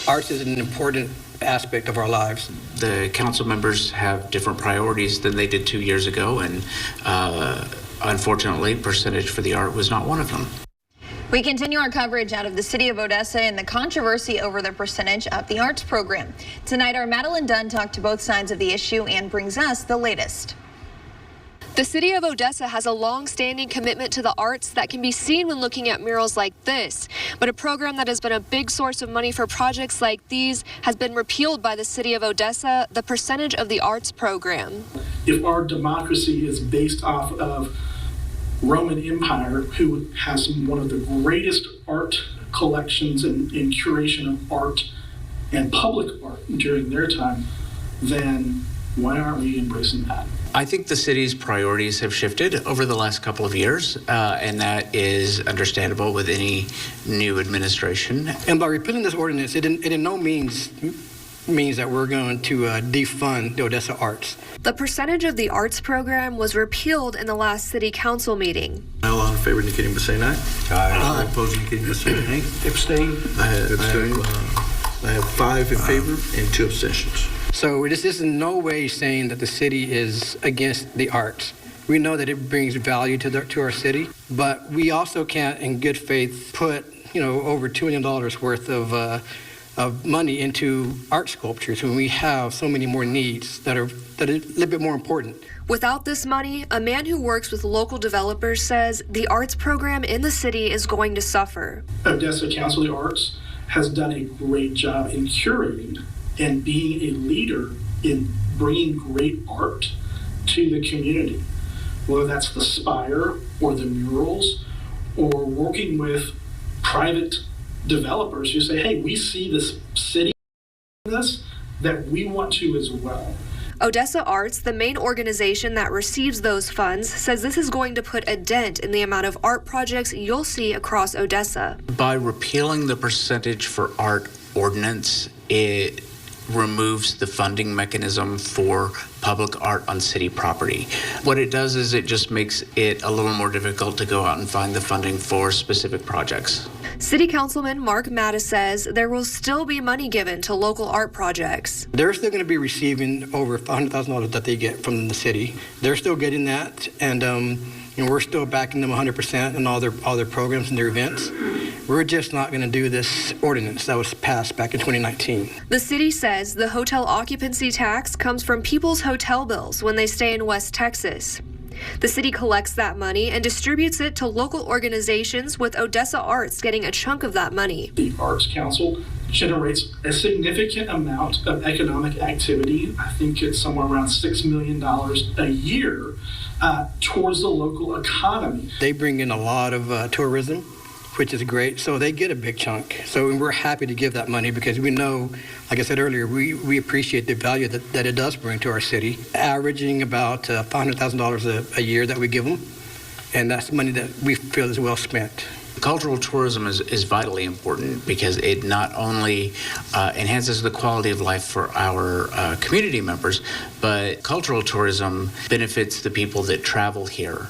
Arts is an important aspect of our lives. The council members have different priorities than they did 2 years ago, and unfortunately, percentage for the art was not one of them. We continue our coverage out of the City of Odessa and the controversy over the percentage of the arts program. Tonight, our Madeline Dunn talked to both sides of the issue and brings us the latest. The City of Odessa has a long-standing commitment to the arts that can be seen when looking at murals like this. But a program that has been a big source of money for projects like these has been repealed by the City of Odessa, the percentage of the arts program. If our democracy is based off of Roman Empire, who has one of the greatest art collections and curation of art and public art during their time, then why aren't we embracing that? I think the city's priorities have shifted over the last couple of years, and that is understandable with any new administration. And by repealing this ordinance, it in no means that we're going to defund the Odessa arts. The percentage of the arts program was repealed in the last city council meeting. All in favor indicating by saying aye. Aye. Opposed indicating by saying nay. Abstain. I have 5 in favor and 2 abstentions. So this is in no way saying that the city is against the arts. We know that it brings value to our city, but we also can't, in good faith, put over $2 million worth of money into art sculptures when we have so many more needs that are a little bit more important. Without this money, a man who works with local developers says the arts program in the city is going to suffer. Odessa Council of the Arts has done a great job in curating and being a leader in bringing great art to the community, whether that's the spire or the murals or working with private developers who say, hey, we see this city that we want to as well. Odessa Arts, the main organization that receives those funds, says this is going to put a dent in the amount of art projects you'll see across Odessa. By repealing the percentage for art ordinance, it removes the funding mechanism for public art on city property. What it does is it just makes it a little more difficult to go out and find the funding for specific projects. City Councilman Mark Mattis says there will still be money given to local art projects. They're still going to be receiving over $100,000 that they get from the city. They're still getting that, and we're still backing them 100% in all their programs and their events. We're just not going to do this ordinance that was passed back in 2019. The city says the hotel occupancy tax comes from people's hotel bills when they stay in West Texas. The city collects that money and distributes it to local organizations, with Odessa Arts getting a chunk of that money. The Arts Council generates a significant amount of economic activity. I think it's somewhere around $6 million a year towards the local economy. They bring in a lot of tourism, which is great. So they get a big chunk. So we're happy to give that money because we know, like I said earlier, we appreciate the value that it does bring to our city, averaging about $500,000 a year that we give them. And that's money that we feel is well spent. Cultural tourism is vitally important because it not only enhances the quality of life for our community members, but cultural tourism benefits the people that travel here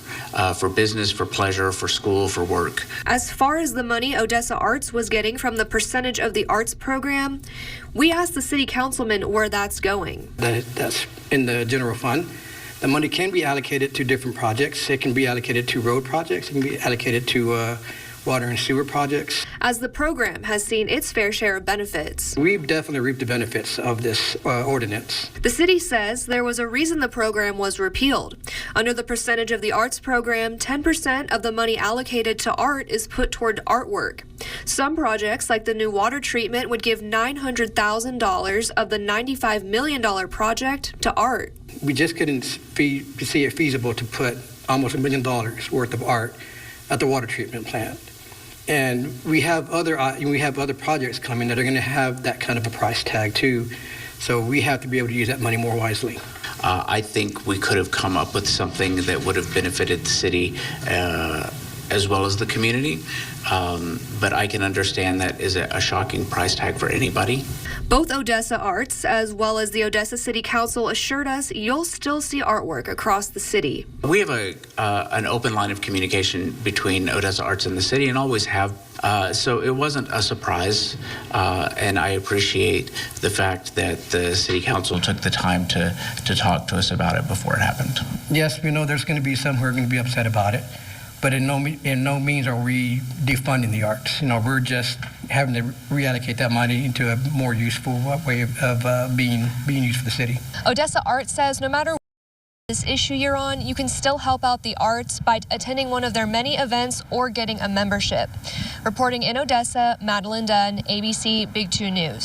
for business, for pleasure, for school, for work. As far as the money Odessa Arts was getting from the percentage of the arts program, we asked the city councilman where that's going. That's in the general fund. The money can be allocated to different projects. It can be allocated to road projects. It can be allocated to water and sewer projects. As the program has seen its fair share of benefits. We've definitely reaped the benefits of this ordinance. The city says there was a reason the program was repealed. Under the percentage of the arts program, 10% of the money allocated to art is put toward artwork. Some projects, like the new water treatment, would give $900,000 of the $95 million project to art. We just couldn't see it feasible to put almost $1 million worth of art at the water treatment plant. And we have other projects coming that are going to have that kind of a price tag too. So we have to be able to use that money more wisely. I think we could have come up with something that would have benefited the city as well as the community. But I can understand that is a shocking price tag for anybody. Both Odessa Arts as well as the Odessa City Council assured us you'll still see artwork across the city. We have an open line of communication between Odessa Arts and the city, and always have. So it wasn't a surprise, and I appreciate the fact that the city council took the time to talk to us about it before it happened. Yes, we know there's going to be some who are going to be upset about it, but in no means are we defunding the arts. We're just having to reallocate that money into a more useful way of being used for the city. Odessa Arts says no matter this issue you're on, you can still help out the arts by attending one of their many events or getting a membership. Reporting in Odessa, Madeline Dunn, ABC Big 2 News.